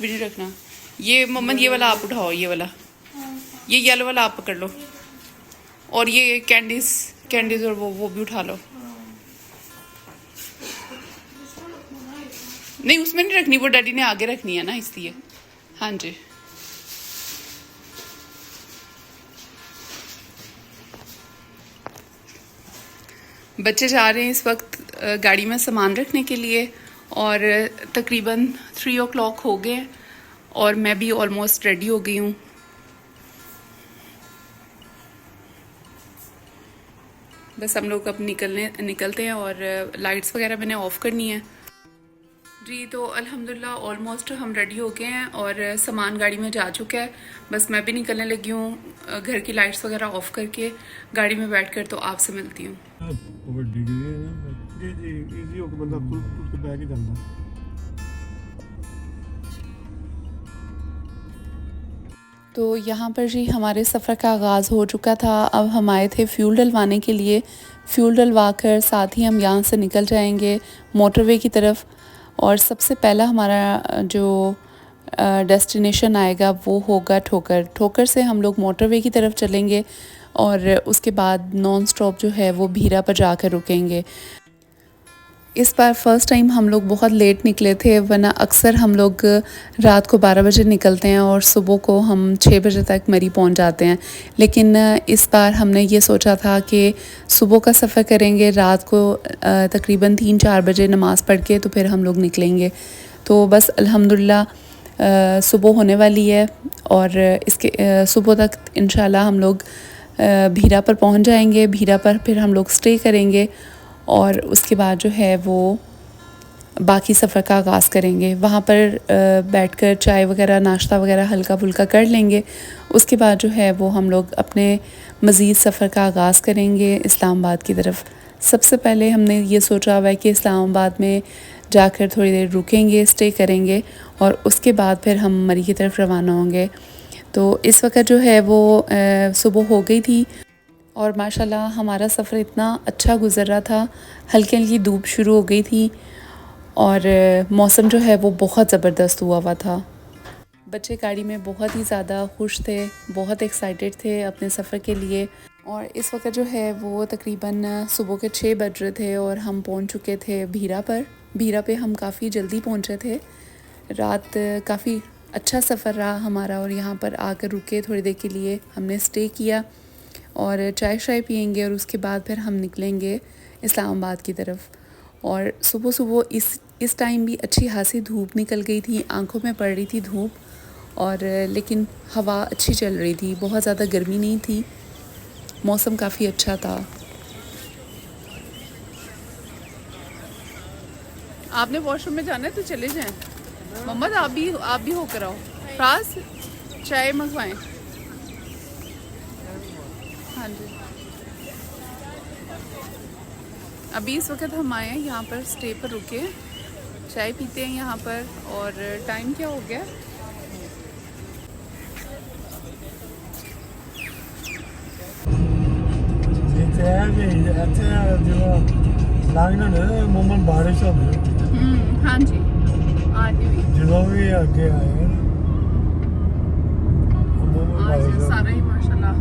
कुछ भी नहीं रखना। ये मोहम्मद ये वाला आप उठाओ, ये वाला, ये येलो वाला आप पकड़ लो, और ये कैंडीज और वो भी उठा लो। नहीं उसमें नहीं रखनी, वो डैडी ने आगे रखनी है ना इसलिए। हाँ जी। बच्चे जा रहे हैं इस वक्त गाड़ी में सामान रखने के लिए, और तकरीबन 3 o'clock हो गए और मैं भी ऑलमोस्ट रेडी हो गई हूँ। बस हम लोग अब निकलते हैं, और लाइट्स वगैरह मैंने ऑफ़ करनी है जी। तो अल्हम्दुलिल्लाह ऑलमोस्ट हम रेडी हो गए हैं और सामान गाड़ी में जा चुका है। बस मैं भी निकलने लगी हूँ घर की लाइट्स वगैरह ऑफ करके गाड़ी में बैठकर। तो आपसे मिलती हूँ। तो यहाँ पर जी हमारे सफ़र का आगाज़ हो चुका था। अब हम आए थे फ्यूल डलवाने के लिए। फ्यूल डलवा कर साथ ही हम यहाँ से निकल जाएंगे मोटरवे की तरफ। और सबसे पहला हमारा जो डेस्टिनेशन आएगा वो होगा ठोकर। ठोकर से हम लोग मोटरवे की तरफ चलेंगे, और उसके बाद नॉन स्टॉप जो है वो भीरा पर जाकर रुकेंगे। इस बार फर्स्ट टाइम हम लोग बहुत लेट निकले थे, वरना अक्सर हम लोग रात को 12 बजे निकलते हैं और सुबह को हम 6 बजे तक मरी पहुंच जाते हैं। लेकिन इस बार हमने ये सोचा था कि सुबह का सफ़र करेंगे, रात को तकरीबन 3-4 बजे नमाज़ पढ़ के तो फिर हम लोग निकलेंगे। तो बस अल्हम्दुलिल्लाह सुबह होने वाली है, और इसके सुबह तक इंशाल्लाह हम लोग भीरा पर पहुंच जाएंगे। भीरा पर फिर हम लोग स्टे करेंगे, और उसके बाद जो है वो बाकी सफ़र का आगाज़ करेंगे। वहाँ पर बैठकर चाय वगैरह नाश्ता वगैरह हल्का फुल्का कर लेंगे। उसके बाद जो है वो हम लोग अपने मज़ीद सफ़र का आगाज़ करेंगे इस्लामाबाद की तरफ। सबसे पहले हमने ये सोचा हुआ है कि इस्लामाबाद में जाकर थोड़ी देर रुकेंगे, स्टे करेंगे, और उसके बाद फिर हम मरी की तरफ रवाना होंगे। तो इस वक्त जो है वो सुबह हो गई थी, और माशाल्लाह हमारा सफ़र इतना अच्छा गुज़र रहा था। हल्की हल्की धूप शुरू हो गई थी, और मौसम जो है वो बहुत ज़बरदस्त हुआ था। बच्चे गाड़ी में बहुत ही ज़्यादा खुश थे, बहुत एक्साइटेड थे अपने सफ़र के लिए। और इस वक्त जो है वो तकरीबन सुबह के 6 बज रहे थे, और हम पहुंच चुके थे भीरा पर। भीरा पे हम काफ़ी जल्दी पहुंचे थे। रात काफ़ी अच्छा सफ़र रहा हमारा, और यहाँ पर आकर रुके थोड़ी देर के लिए, हमने स्टे किया और चाय शाय पियेंगे, और उसके बाद फिर हम निकलेंगे इस्लामाबाद की तरफ। और सुबह सुबह इस टाइम भी अच्छी खासी धूप निकल गई थी, आंखों में पड़ रही थी धूप, और लेकिन हवा अच्छी चल रही थी, बहुत ज़्यादा गर्मी नहीं थी, मौसम काफ़ी अच्छा था। आपने वॉशरूम में जाना है तो चले जाएं। मोहम्मद आप भी होकर आओ। फ्राज चाय मंगवाएं। हाँ जी। अभी इस वक्त हम आए हैं यहाँ पर, स्टे पर रुके, चाय पीते हैं यहाँ पर। और टाइम क्या हो गया? हाँ जी, आज भी आगे आए आज सारा ही माशाल्लाह।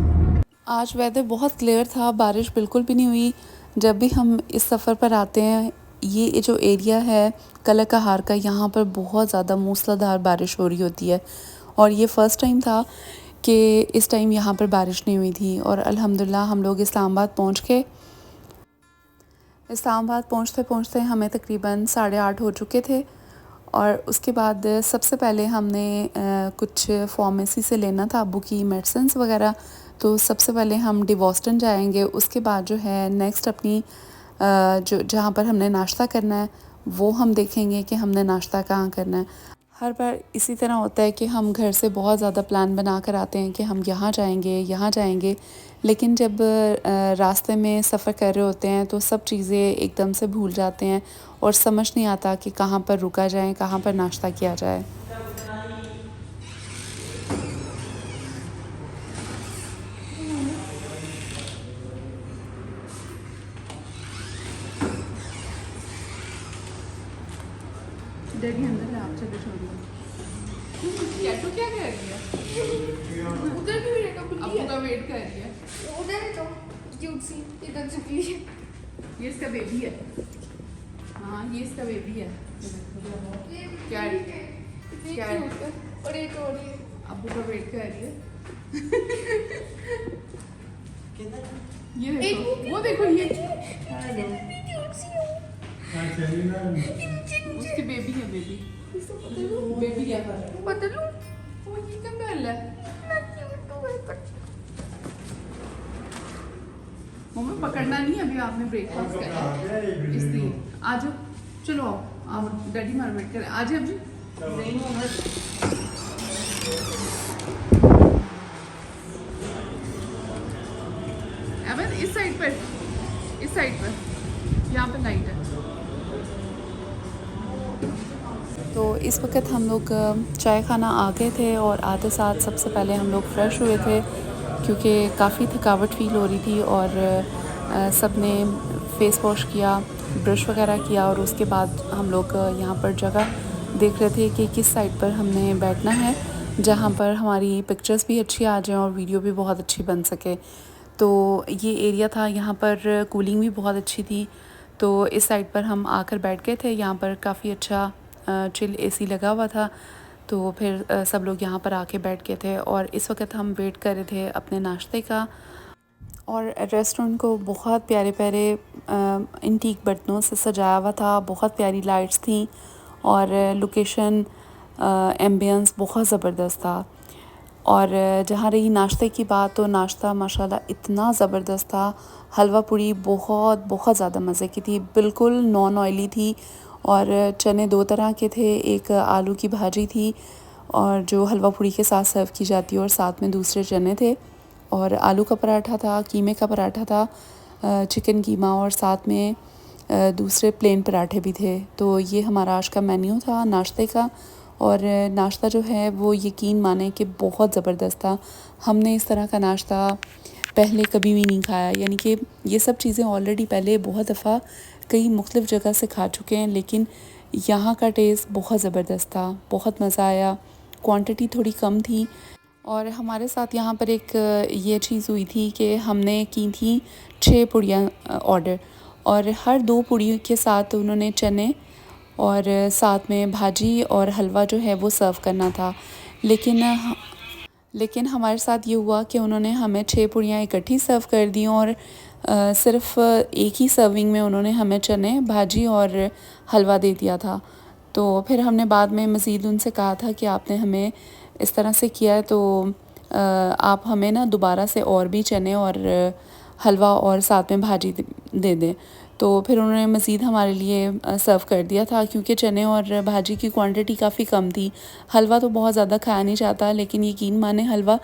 आज वेदर बहुत क्लियर था, बारिश बिल्कुल भी नहीं हुई। जब भी हम इस सफ़र पर आते हैं, ये जो एरिया है कलर कहार का, यहाँ पर बहुत ज़्यादा मूसलाधार बारिश हो रही होती है। और ये फ़र्स्ट टाइम था कि इस टाइम यहाँ पर बारिश नहीं हुई थी। और अल्हम्दुलिल्लाह हम लोग इस्लामाबाद पहुँच गए। इस्लामाबाद पहुँचते पहुँचते हमें तकरीबन 8:30 हो चुके थे। और उसके बाद सबसे पहले हमने कुछ फार्मेसी से लेना था अब्बू की मेडिसिन्स वगैरह। तो सबसे पहले हम डिवॉस्टन जाएंगे, उसके बाद जो है नेक्स्ट अपनी जो जहाँ पर हमने नाश्ता करना है वो हम देखेंगे कि हमने नाश्ता कहाँ करना है। हर बार इसी तरह होता है कि हम घर से बहुत ज़्यादा प्लान बना कर आते हैं कि हम यहाँ जाएंगे, लेकिन जब रास्ते में सफ़र कर रहे होते हैं तो सब चीज़ें एकदम से भूल जाते हैं, और समझ नहीं आता कि कहाँ पर रुका जाए, कहाँ पर नाश्ता किया जाए। डैडी अंदर आप चले छोड़िए। कैटो क्या कर रही है? उधर भी मेरे का अबू बिल्ली का है। वेट कर रही है। उधर है तो क्यूट सी, इधर झुकी है। ये इसका बेबी है। हाँ ये इसका बेबी है। क्या है? क्या है? और एक और ये अबू का वेट कर रही है। ये देखो, वो देखो ये क्यूट सी है। उसकी बेबी है, बेबी बेबी है। बदलू वो ये क्या कर रहा है? मम्मी पकड़ना नहीं है, अभी आपने ब्रेकफास्ट करा है इसलिए। आ जाओ, चलो आओ, आप डैडी मार वेट करें। आ जाओ जी। अबे इस साइड पर, इस साइड पर, यहाँ पे लाइट है। तो इस वक्त हम लोग चाय खाना आ गए थे और आते साथ सबसे पहले हम लोग फ्रेश हुए थे क्योंकि काफ़ी थकावट फील हो रही थी और सब ने फेस वॉश किया, ब्रश वगैरह किया और उसके बाद हम लोग यहाँ पर जगह देख रहे थे कि किस साइड पर हमने बैठना है जहाँ पर हमारी पिक्चर्स भी अच्छी आ जाएं और वीडियो भी बहुत अच्छी बन सके। तो ये एरिया था, यहाँ पर कूलिंग भी बहुत अच्छी थी, तो इस साइड पर हम आकर बैठ गए थे। यहाँ पर काफ़ी अच्छा चिल एसी लगा हुआ था, तो फिर सब लोग यहाँ पर आके बैठ गए थे और इस वक्त हम वेट कर रहे थे अपने नाश्ते का। और रेस्टोरेंट को बहुत प्यारे प्यारे इंटीक बर्तनों से सजाया हुआ था, बहुत प्यारी लाइट्स थी और लोकेशन एम्बियंस बहुत ज़बरदस्त था। और जहाँ रही नाश्ते की बात, तो नाश्ता माशाल्लाह इतना ज़बरदस्त था। हलवा पूड़ी बहुत बहुत ज़्यादा मज़े की थी, बिल्कुल नॉन ऑयली थी और चने दो तरह के थे, एक आलू की भाजी थी और जो हलवा पूड़ी के साथ सर्व की जाती है और साथ में दूसरे चने थे और आलू का पराठा था, कीमे का पराठा था, चिकन कीमा और साथ में दूसरे प्लेन पराठे भी थे। तो ये हमारा आज का मेन्यू था नाश्ते का और नाश्ता जो है वो यकीन माने कि बहुत ज़बरदस्त था। हमने इस तरह का नाश्ता पहले कभी भी नहीं खाया, यानी कि ये सब चीज़ें ऑलरेडी पहले बहुत दफ़ा कई मुख्तलिफ़ जगह से खा चुके हैं, लेकिन यहाँ का टेस्ट बहुत ज़बरदस्त था, बहुत मज़ा आया। क्वांटिटी थोड़ी कम थी और हमारे साथ यहाँ पर एक ये चीज़ हुई थी कि हमने की थी 6 पुड़ियाँ ऑर्डर और हर 2 पुड़ी के साथ उन्होंने चने और साथ में भाजी और हलवा जो है वो सर्व करना था। लेकिन हमारे साथ ये हुआ कि उन्होंने हमें 6 पुड़ियाँ इकट्ठी सर्व कर दी और सिर्फ एक ही सर्विंग में उन्होंने हमें चने, भाजी और हलवा दे दिया था। तो फिर हमने बाद में मज़ीद उनसे कहा था कि आपने हमें इस तरह से किया है, तो आप हमें ना दोबारा से और भी चने और हलवा और साथ में भाजी दे दें। तो फिर उन्होंने मज़ीद हमारे लिए सर्व कर दिया था क्योंकि चने और भाजी की क्वांटिटी काफ़ी कम थी। हलवा तो बहुत ज़्यादा खाया नहीं जाता, लेकिन यकीन माने हलवा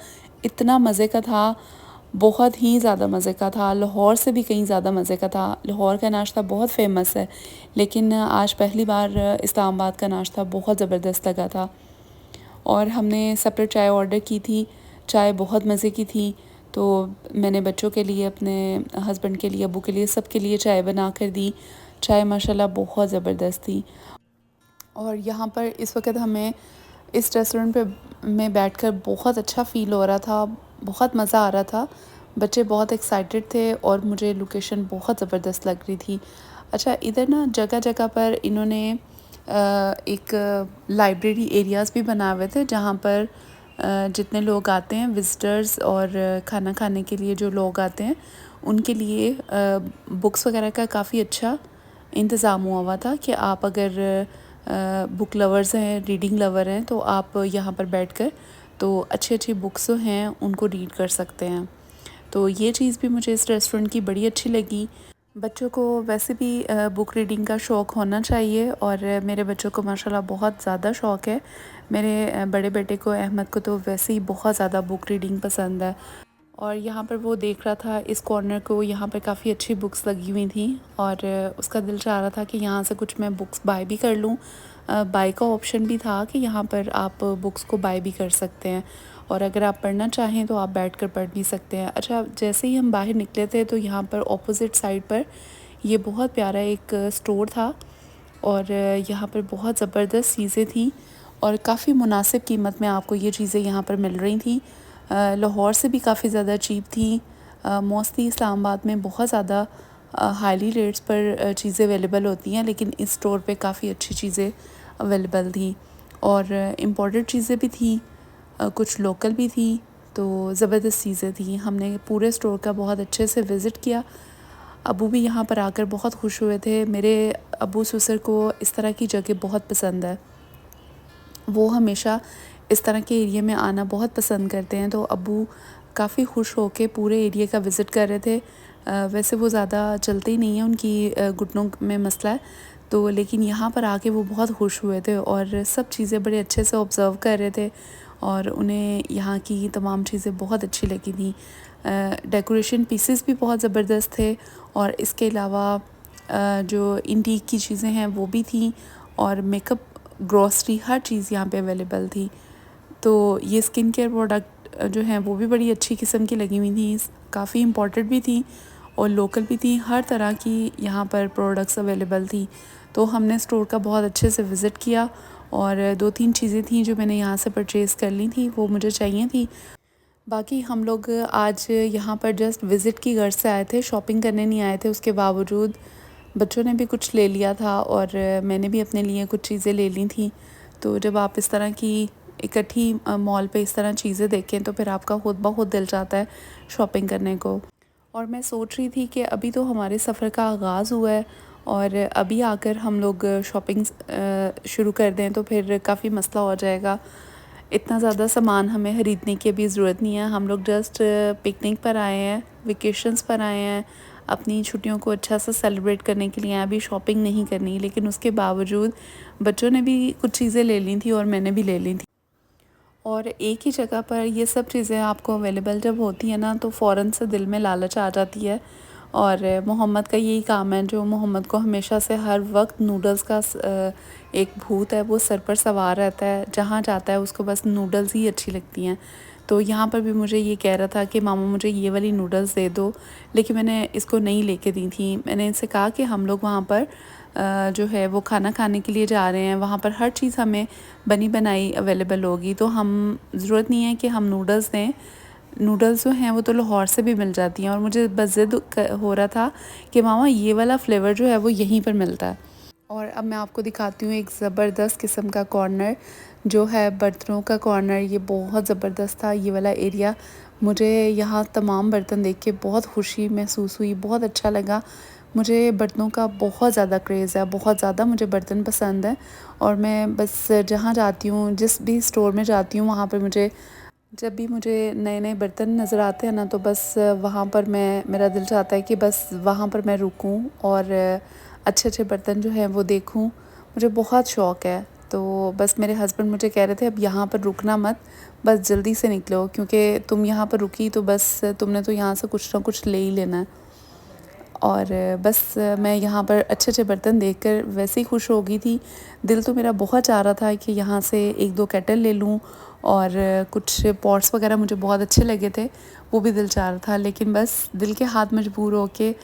इतना मज़े का था, बहुत ही ज़्यादा मज़े का था, लाहौर से भी कहीं ज़्यादा मज़े का था। लाहौर का नाश्ता बहुत फ़ेमस है, लेकिन आज पहली बार इस्लामाबाद का नाश्ता बहुत ज़बरदस्त लगा था। और हमने सेपरेट चाय ऑर्डर की थी, चाय बहुत मज़े की थी, तो मैंने बच्चों के लिए, अपने हस्बैंड के लिए, अबू के लिए, सब के लिए चाय बना कर दी। चाय माशाल्लाह बहुत ज़बरदस्त थी। और यहाँ पर इस वक्त हमें इस रेस्टोरेंट पे में बैठकर बहुत अच्छा फ़ील हो रहा था, बहुत मज़ा आ रहा था। बच्चे बहुत एक्साइटेड थे और मुझे लोकेशन बहुत ज़बरदस्त लग रही थी। अच्छा, इधर ना जगह जगह पर इन्होंने एक लाइब्रेरी एरियाज़ भी बनाए हुए थे जहाँ पर जितने लोग आते हैं विज़िटर्स और खाना खाने के लिए जो लोग आते हैं उनके लिए बुक्स वगैरह का काफ़ी अच्छा इंतज़ाम हुआ हुआ था कि आप अगर बुक लवर्स हैं, रीडिंग लवर हैं, तो आप यहाँ पर बैठकर तो अच्छी अच्छी बुक्स जो हैं उनको रीड कर सकते हैं। तो ये चीज़ भी मुझे इस रेस्टोरेंट की बड़ी अच्छी लगी। बच्चों को वैसे भी बुक रीडिंग का शौक़ होना चाहिए और मेरे बच्चों को माशाल्लाह बहुत ज़्यादा शौक़ है। मेरे बड़े बेटे को, अहमद को, तो वैसे ही बहुत ज़्यादा बुक रीडिंग पसंद है। और यहाँ पर वो देख रहा था इस कॉर्नर को, यहाँ पर काफ़ी अच्छी बुक्स लगी हुई थी और उसका दिल चाह रहा था कि यहाँ से कुछ मैं बुक्स बाय भी कर लूँ। बाय का ऑप्शन भी था कि यहाँ पर आप बुक्स को बाय भी कर सकते हैं और अगर आप पढ़ना चाहें तो आप बैठकर पढ़ भी सकते हैं। अच्छा, जैसे ही हम बाहर निकले थे तो यहाँ पर ऑपोजिट साइड पर ये बहुत प्यारा एक स्टोर था और यहाँ पर बहुत ज़बरदस्त चीज़ें थी और काफ़ी मुनासिब कीमत में आपको ये चीज़ें यहाँ पर मिल रही थी। लाहौर से भी काफ़ी ज़्यादा चीप थी। मोस्टली इस्लामाबाद में बहुत ज़्यादा हाईली रेट्स पर चीज़ें अवेलेबल होती हैं, लेकिन इस स्टोर पे काफ़ी अच्छी चीज़ें अवेलेबल थी और इम्पोर्टेड चीज़ें भी थी, कुछ लोकल भी थी। तो ज़बरदस्त चीज़ें थी। हमने पूरे स्टोर का बहुत अच्छे से विज़िट किया। अबू भी यहाँ पर आकर बहुत खुश हुए थे। मेरे अबू ससुर को इस तरह की जगह बहुत पसंद है, वो हमेशा इस तरह के एरिया में आना बहुत पसंद करते हैं। तो अबू काफ़ी खुश होके पूरे एरिया का विज़िट कर रहे थे। वैसे वो ज़्यादा चलते ही नहीं हैं, उनकी घुटनों में मसला है, तो लेकिन यहाँ पर आके वो बहुत खुश हुए थे और सब चीज़ें बड़े अच्छे से ऑब्ज़र्व कर रहे थे और उन्हें यहाँ की तमाम चीज़ें बहुत अच्छी लगी थी। डेकोरेशन पीसेस भी बहुत ज़बरदस्त थे और इसके अलावा जो इंटीक की चीज़ें हैं वो भी थी और मेकअप, ग्रॉसरी, हर चीज़ यहाँ पे अवेलेबल थी। तो ये स्किन केयर प्रोडक्ट जो हैं वो भी बड़ी अच्छी किस्म की लगी हुई थी, काफ़ी इम्पोर्टेड भी थी और लोकल भी थी। हर तरह की यहाँ पर प्रोडक्ट्स अवेलेबल थी। तो हमने स्टोर का बहुत अच्छे से विज़िट किया और 2-3 चीज़ें थी जो मैंने यहाँ से परचेज़ कर ली थी, वो मुझे चाहिए थी। बाकी हम लोग आज यहाँ पर जस्ट विज़िट की गर्ज से आए थे, शॉपिंग करने नहीं आए थे। उसके बावजूद बच्चों ने भी कुछ ले लिया था और मैंने भी अपने लिए कुछ चीज़ें ले ली थी। तो जब आप इस तरह की इकट्ठी मॉल पे इस तरह चीज़ें देखें तो फिर आपका खुद ब खुद दिल चाहता है शॉपिंग करने को। और मैं सोच रही थी कि अभी तो हमारे सफ़र का आगाज़ हुआ है और अभी आकर हम लोग शॉपिंग शुरू कर दें तो फिर काफ़ी मसला हो जाएगा। इतना ज़्यादा सामान हमें ख़रीदने की अभी ज़रूरत नहीं है। हम लोग जस्ट पिकनिक पर आए हैं, वेकेशंस पर आए हैं, अपनी छुट्टियों को अच्छा सा सेलिब्रेट करने के लिए। अभी शॉपिंग नहीं करनी, लेकिन उसके बावजूद बच्चों ने भी कुछ चीज़ें ले ली थी और मैंने भी ले ली थी। और एक ही जगह पर ये सब चीज़ें आपको अवेलेबल जब होती हैं ना तो फ़ौरन से दिल में लालच आ जाती है। और मोहम्मद का यही काम है, जो मोहम्मद को हमेशा से हर वक्त नूडल्स का एक भूत है, वो सर पर सवार रहता है। जहाँ जाता है उसको बस नूडल्स ही अच्छी लगती हैं। तो यहाँ पर भी मुझे ये कह रहा था कि मामा मुझे ये वाली नूडल्स दे दो, लेकिन मैंने इसको नहीं लेके दी थी। मैंने इनसे कहा कि हम लोग वहाँ पर जो है वो खाना खाने के लिए जा रहे हैं, वहाँ पर हर चीज़ हमें बनी बनाई अवेलेबल होगी, तो हम ज़रूरत नहीं है कि हम नूडल्स दें। नूडल्स जो हैं वो तो लाहौर से भी मिल जाती हैं और मुझे बस ज़िद हो रहा था कि मामा ये वाला फ्लेवर जो है वो यहीं पर मिलता है। और अब मैं आपको दिखाती हूँ एक ज़बरदस्त किस्म का कॉर्नर जो है बर्तनों का कॉर्नर। ये बहुत ज़बरदस्त था ये वाला एरिया। मुझे यहाँ तमाम बर्तन देख के बहुत खुशी महसूस हुई, बहुत अच्छा लगा। मुझे बर्तनों का बहुत ज़्यादा क्रेज़ है, बहुत ज़्यादा मुझे बर्तन पसंद है और मैं बस जहाँ जाती हूँ, जिस भी स्टोर में जाती हूँ, वहाँ पर मुझे जब भी मुझे नए नए बर्तन नज़र आते हैं ना तो बस वहाँ पर मेरा दिल चाहता है कि बस वहाँ पर मैं रुकूं और अच्छे अच्छे बर्तन जो हैं वो देखूं। मुझे बहुत शौक़ है। तो बस मेरे हस्बैंड मुझे कह रहे थे अब यहाँ पर रुकना मत, बस जल्दी से निकलो, क्योंकि तुम यहाँ पर रुकी तो बस तुमने तो यहाँ से कुछ ना कुछ ले ही लेना है। और बस मैं यहाँ पर अच्छे अच्छे बर्तन देखकर वैसे ही खुश हो गई थी। दिल तो मेरा बहुत चाह रहा था कि यहाँ से 1-2 केटल ले लूँ और कुछ पॉट्स वगैरह मुझे बहुत अच्छे लगे थे, वो भी दिल चाह रहा था, लेकिन बस दिल के हाथ मजबूर होके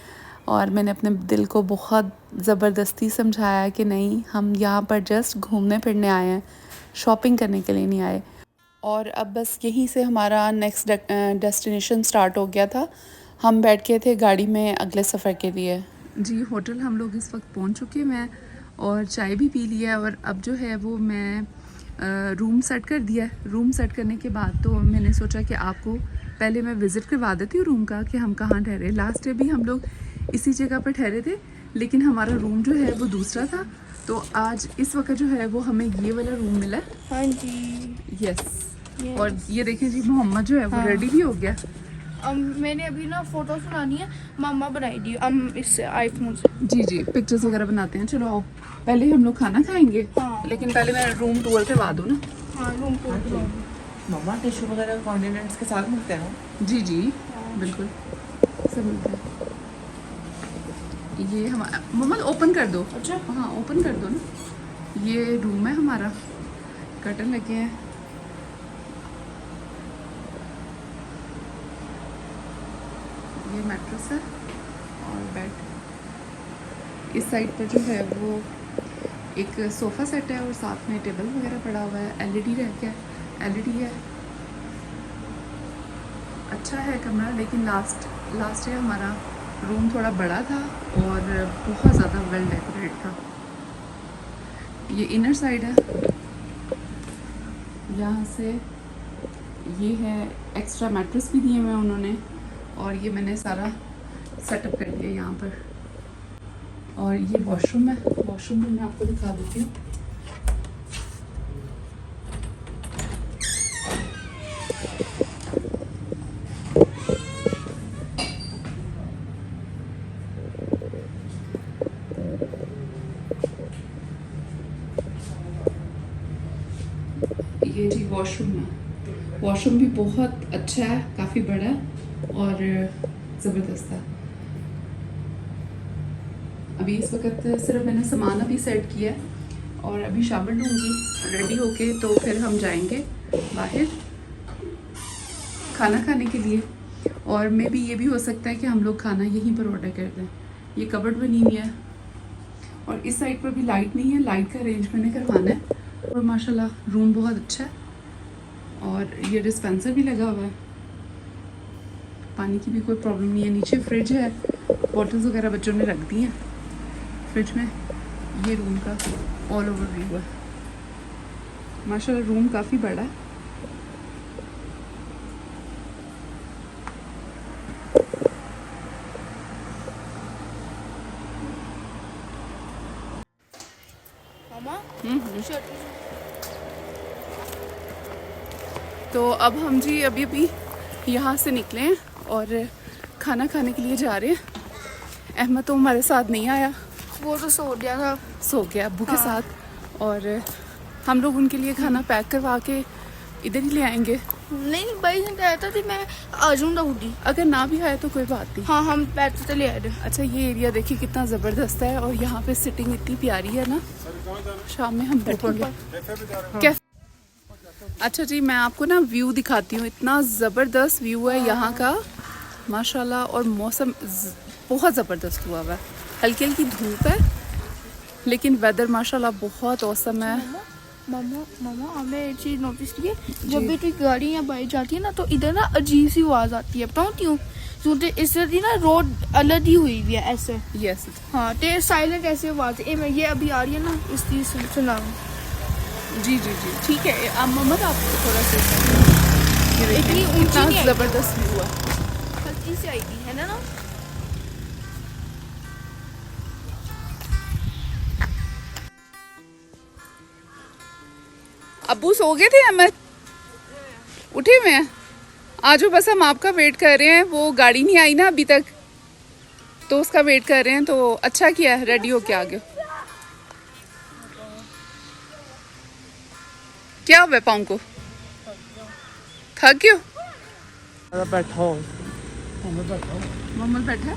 और मैंने अपने दिल को बहुत ज़बरदस्ती समझाया कि नहीं, हम यहाँ पर जस्ट घूमने फिरने आए हैं, शॉपिंग करने के लिए नहीं आए। और अब बस यहीं से हमारा नेक्स्ट डेस्टिनेशन स्टार्ट हो गया था। हम बैठ गए थे गाड़ी में अगले सफ़र के लिए। जी, होटल हम लोग इस वक्त पहुंच चुके हैं और चाय भी पी लिया और अब जो है वो मैं रूम सेट कर दिया है। रूम सेट करने के बाद तो मैंने सोचा कि आपको पहले मैं विज़िट करवा देती हूँ रूम का कि हम कहाँ ठहरे। लास्ट डे भी हम लोग इसी जगह पर ठहरे थे, लेकिन हमारा रूम जो है वो दूसरा था। तो आज इस वक्त जो है वो हमें ये वाला रूम मिला है। हाँ जी, यस। और ये देखें जी, मोहम्मद जो है वो रेडी भी हो गया। मैंने अभी ना फ़ोटो सुनानी है, मामा बनाई दी इससे आईफोन से। जी जी, पिक्चर्स वगैरह बनाते हैं। चलो आओ, पहले हम लोग खाना खाएंगे। हाँ। लेकिन पहले मैं रूम टूर करवा दूँ ना। हाँ, रूम टूर। मामा टिश्यू वगैरह कॉन्डिनेंट्स के साथ मिलते हैं। जी जी, बिल्कुल सब मिलता है। ये हम मोहम्मद ओपन कर दो। अच्छा, हाँ ओपन कर दो ना। ये रूम है हमारा, कर्टन लगे हैं। ये मैट्रेस है और बेड। इस साइड पर जो है वो एक सोफ़ा सेट है और साथ में टेबल वगैरह पड़ा हुआ है। एलईडी रैक है, एलईडी है। अच्छा है कमरा, लेकिन लास्ट ईयर हमारा रूम थोड़ा बड़ा था और बहुत ज़्यादा वेल डेकोरेट था। ये इनर साइड है, यहाँ से ये है, एक्स्ट्रा मैट्रेस भी दिए हुए हैं उन्होंने, और ये मैंने सारा सेटअप कर दिया यहाँ पर। और ये वॉशरूम है, वॉशरूम भी मैं आपको दिखा देती हूँ। ये जी वॉशरूम है, वॉशरूम भी बहुत अच्छा है, काफ़ी बड़ा है और ज़बरदस्त है। अभी इस वक्त सिर्फ मैंने सामान अभी सेट किया है और अभी शावर लूँगी रेडी होके, तो फिर हम जाएंगे बाहर खाना खाने के लिए। और मे भी ये भी हो सकता है कि हम लोग खाना यहीं पर ऑर्डर कर दें। ये कबर्ड बनी हुई है और इस साइड पर भी लाइट नहीं है, लाइट का अरेंज मैंने करवाना है। और माशाल्लाह रूम बहुत अच्छा है और ये डिस्पेंसर भी लगा हुआ है, पानी की भी कोई प्रॉब्लम नहीं है। नीचे फ्रिज है, बॉटल्स वगैरह बच्चों ने रख दी हैं फ्रिज में। ये रूम का ऑल ओवर व्यू है। माशाल्लाह रूम काफ़ी बड़ा है। मामा शर्ट तो अब हम जी अभी यहाँ से निकले हैं और खाना खाने के लिए जा रहे हैं। अहमद तो हमारे साथ नहीं आया, वो तो सो गया था। सो गया अब्बू के साथ। और हम लोग उनके लिए खाना पैक करवा के इधर ही ले आएंगे। नहीं भाई ने कहा था कि मैं आ जाऊंगा उड़ी। अगर ना भी आए तो कोई बात नहीं। हाँ हम पैसे तो ले आए थे। अच्छा, ये एरिया देखिए कितना ज़बरदस्त है और यहाँ पे सिटिंग इतनी प्यारी है ना। शाम में हम बैठेंगे कैफे। अच्छा जी, मैं आपको ना व्यू दिखाती हूँ। इतना ज़बरदस्त व्यू है यहाँ का माशाल्लाह। और मौसम बहुत ज़बरदस्त हुआ हुआ है, हल्की हल्की धूप है लेकिन वेदर माशाल्लाह बहुत औसम है। मामा हमें एक चीज नोटिस की है, जब भी कोई गाड़ी या बाइक जाती है ना तो इधर ना अजीब सी आवाज आती है, बताऊँ क्यों? क्योंकि इससे ना रोड अलग ही हुई हुई है ऐसे। यस। हाँ तो साइलेंट ऐसे आवाज है, ये अभी आ रही है ना इस चीज सुना। जी जी जी ठीक है। अब मोहम्मद आप थोड़ा सा इतनी ऊंची नहीं आई। ज़बरदस्त व्यू है। हल्की सी आई थी है ना। अब्बू सो गए थे अहमद? उठे हुए हैं? आज बस हम आपका वेट कर रहे हैं, वो गाड़ी नहीं आई ना अभी तक, तो उसका वेट कर रहे हैं। तो अच्छा किया रेडी होके आ गए। क्या हुआ पाँव को? थक गए हो? बैठा हो मोहम्मद बैठा है।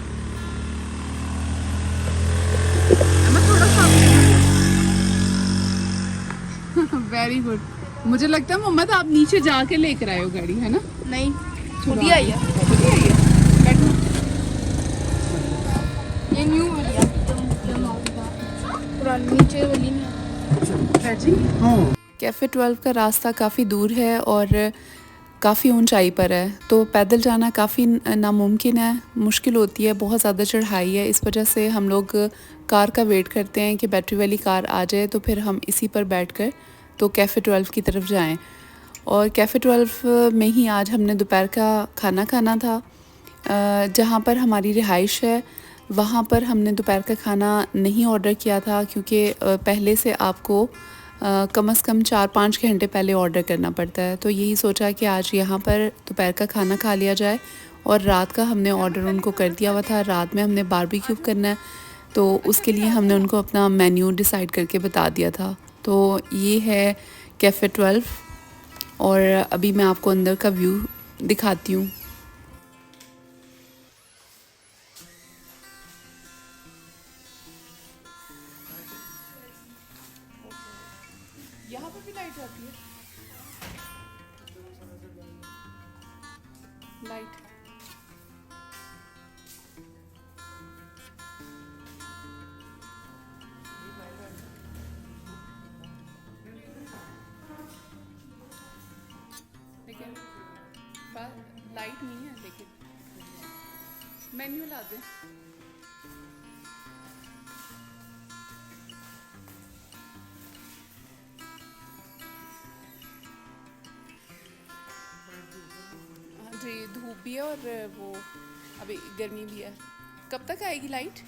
अहमद थोड़ा सा वेरी गुड। मुझे लगता है मोहम्मद आप नीचे जाके लेकर आए हो गाड़ी, है ना? नहीं छोटी आई है, बैठो। ये न्यू वाली है, पुरानी नीचे वाली नहीं। कैफ़े 12 का रास्ता काफ़ी दूर है और काफ़ी ऊंचाई पर है, तो पैदल जाना काफ़ी नामुमकिन है, मुश्किल होती है, बहुत ज़्यादा चढ़ाई है। इस वजह से हम लोग कार का वेट करते हैं कि बैटरी वाली कार आ जाए तो फिर हम इसी पर बैठकर तो कैफ़े 12 की तरफ जाएं। और कैफ़े 12 में ही आज हमने दोपहर का खाना खाना था। जहाँ पर हमारी रिहाइश है वहाँ पर हमने दोपहर का खाना नहीं ऑर्डर किया था, क्योंकि पहले से आपको कम से कम 4-5 घंटे पहले ऑर्डर करना पड़ता है। तो यही सोचा कि आज यहाँ पर दोपहर का खाना खा लिया जाए। और रात का हमने ऑर्डर उनको कर दिया हुआ था, रात में हमने बारबेक्यू करना है, तो उसके लिए हमने उनको अपना मेन्यू डिसाइड करके बता दिया था। तो ये है कैफ़े 12 और अभी मैं आपको अंदर का व्यू दिखाती हूँ। यहाँ पर भी लाइट आती है, लाइट। मेन्यू ला दे। हाँ जी, धूप भी है और वो अभी गर्मी भी है। कब तक आएगी लाइट?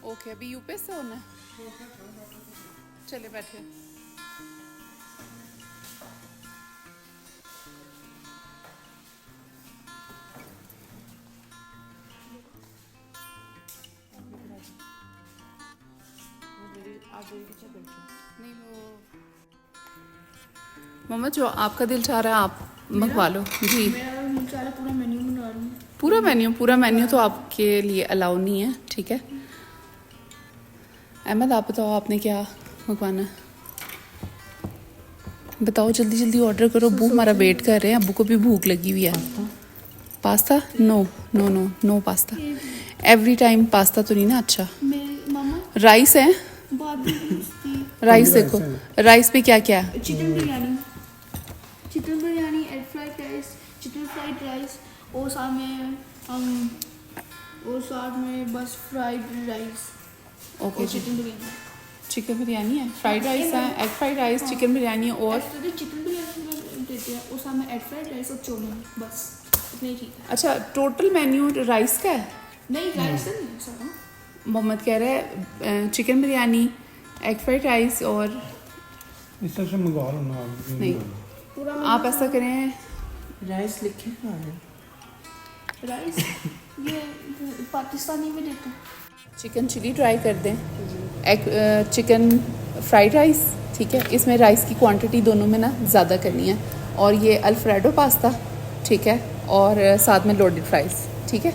ओके, अभी यूपीएस से होना है। चले बैठे। नहीं वो मम्मा जो आपका दिल चाह रहा है आप मंगवा लो जी। मेरा दिल चाह रहा है पूरा मेन्यू बना रही हूँ। पूरा मेन्यू तो आपके लिए अलाउ नहीं है, ठीक है। अहमद आप बताओ आपने क्या मंगवाना है? बताओ जल्दी जल्दी ऑर्डर करो, अब्बू हमारा वेट कर रहे हैं, अब्बू को भी भूख लगी हुई है। Pasta? No no no no pasta. Every time pasta तो नहीं ना अच्छा। मेरी मम्मा राइस है, बहुत थी। राइस देखो, राइस पे क्या क्या है? Chicken biryani, egg fried rice, chicken fried rice और साथ में बस फ्राइड राइस ओके और जी, चिकन बिरयानी। चिकन बिरयानी है, फ्राइड राइस है, egg fried rice, chicken biryani और एक्चुअली चिकन बिरयानी देते हैं और साथ में एग फ्राइड राइस और चौमिन, बस इतने ही ठीक है। अच्छा टोटल मेन्यू राइस का है? नहीं राइस तो नहीं है सारा। मोहम्मद कह रहा है chicken biryani, egg fried rice और इस तरह से मंगवा लो ना आप। नहीं, पूरा आप ऐसा करें राइस लिखे ना राइस ये पाकिस्तानी में देते हैं। चिकन चिली ट्राई कर दें, एग चिकन फ्राइड राइस, ठीक है। इसमें राइस की क्वांटिटी दोनों में ना ज़्यादा करनी है। और ये अल्फ्रेडो पास्ता, ठीक है, और साथ में लोडेड फ्राइज, ठीक है।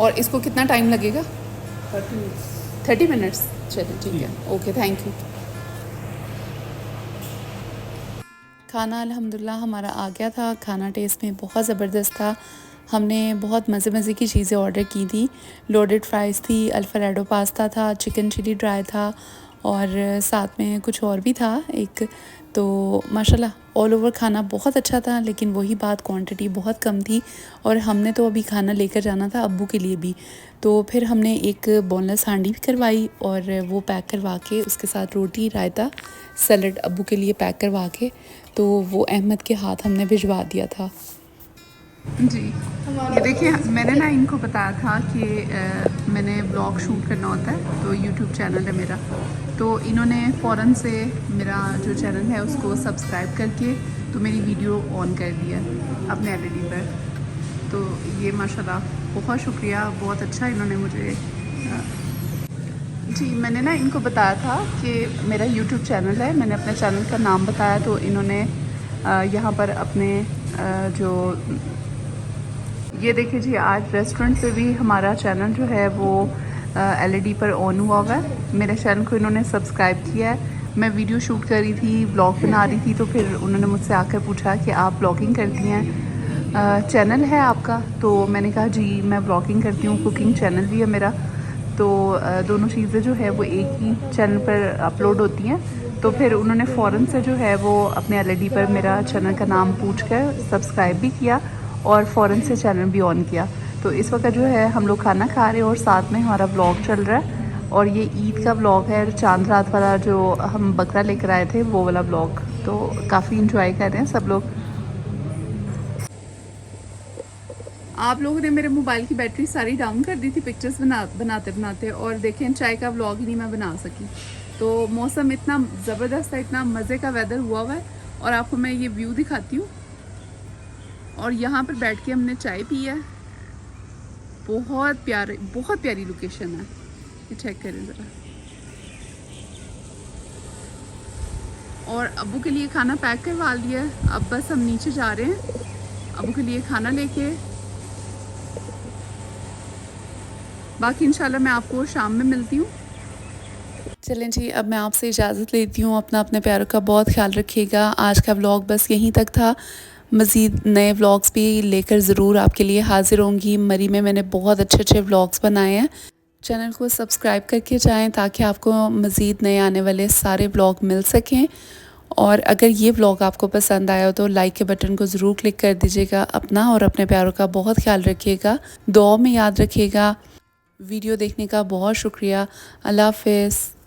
और इसको कितना टाइम लगेगा? 30 मिनट्स। चलिए ठीक है, ओके थैंक यू। खाना अल्हम्दुलिल्लाह हमारा आ गया था। खाना टेस्ट में बहुत ज़बरदस्त था। हमने बहुत मज़े की चीज़ें ऑर्डर की थी। लोडेड फ्राइज़ थी, अल्फ्रेडो पास्ता था, चिकन चिली ड्राई था और साथ में कुछ और भी था एक। तो माशाल्लाह ऑल ओवर खाना बहुत अच्छा था, लेकिन वही बात क्वांटिटी बहुत कम थी और हमने तो अभी खाना लेकर जाना था अब्बू के लिए भी। तो फिर हमने एक बोनलेस हांडी भी करवाई और वो पैक करवा के उसके साथ रोटी, रायता, सैलड अब्बू के लिए पैक करवा के तो वो अहमद के हाथ हमने भिजवा दिया था जी। ये देखिए मैंने ना इनको बताया था कि मैंने ब्लॉग शूट करना होता है, तो यूट्यूब चैनल है मेरा, तो इन्होंने फ़ौरन से मेरा जो चैनल है उसको सब्सक्राइब करके तो मेरी वीडियो ऑन कर दिया अपने एलईडी पर। तो ये माशाल्लाह बहुत शुक्रिया, बहुत अच्छा इन्होंने मुझे जी। मैंने ना इनको बताया था कि मेरा यूट्यूब चैनल है, मैंने अपने चैनल का नाम बताया तो इन्होंने यहाँ पर अपने जो ये देखिए जी, आज रेस्टोरेंट पे भी हमारा चैनल जो है वो एलईडी पर ऑन हुआ हुआ है। मेरे चैनल को इन्होंने सब्सक्राइब किया है। मैं वीडियो शूट कर रही थी, ब्लॉग बना रही थी, तो फिर उन्होंने मुझसे आकर पूछा कि आप ब्लॉगिंग करती हैं, चैनल है आपका? तो मैंने कहा जी मैं ब्लॉगिंग करती हूँ, कुकिंग चैनल भी है मेरा। तो दोनों चीज़ें जो है वो एक ही चैनल पर अपलोड होती हैं। तो फिर उन्होंने फ़ौरन से जो है वो अपने एलईडी पर मेरा चैनल का नाम पूछ कर सब्सक्राइब भी किया और फ़ौरन से चैनल भी ऑन किया। तो इस वक्त जो है हम लोग खाना खा रहे हैं और साथ में हमारा ब्लॉग चल रहा है। और ये ईद का ब्लॉग है, चांद रात वाला जो हम बकरा लेकर आए थे वो वाला ब्लॉग। तो काफ़ी इंजॉय कर रहे हैं सब लोग। आप लोगों ने मेरे मोबाइल की बैटरी सारी डाउन कर दी थी पिक्चर्स बनाते बनाते, और देखें चाय का व्लॉग ही नहीं मैं बना सकी। तो मौसम इतना ज़बरदस्त है, इतना मज़े का वेदर हुआ है। और आपको मैं ये व्यू दिखाती हूँ। और यहाँ पर बैठ के हमने चाय पी है। बहुत प्यारी लोकेशन है, ये चेक करें ज़रा। और अब्बू के लिए खाना पैक करवा लिया है, अब बस हम नीचे जा रहे हैं अब्बू के लिए खाना लेके। बाकी इंशाल्लाह मैं आपको शाम में मिलती हूँ। चलें जी, अब मैं आपसे इजाज़त लेती हूँ। अपने प्यारों का बहुत ख्याल रखिएगा। आज का व्लॉग बस यहीं तक था। मज़ीद नए व्लॉग्स भी लेकर ज़रूर आपके लिए हाज़िर होंगी। मरी में मैंने बहुत अच्छे व्लॉग्स बनाए हैं। चैनल को सब्सक्राइब करके जाएं ताकि आपको मज़ीद नए आने वाले सारे व्लॉग मिल सकें। और अगर ये व्लॉग आपको पसंद आया हो तो लाइक के बटन को ज़रूर क्लिक कर दीजिएगा। अपना और अपने प्यारों का बहुत ख्याल रखिएगा, दुआ में याद रखिएगा। वीडियो देखने का बहुत शुक्रिया। अल्लाह हाफ़िज़।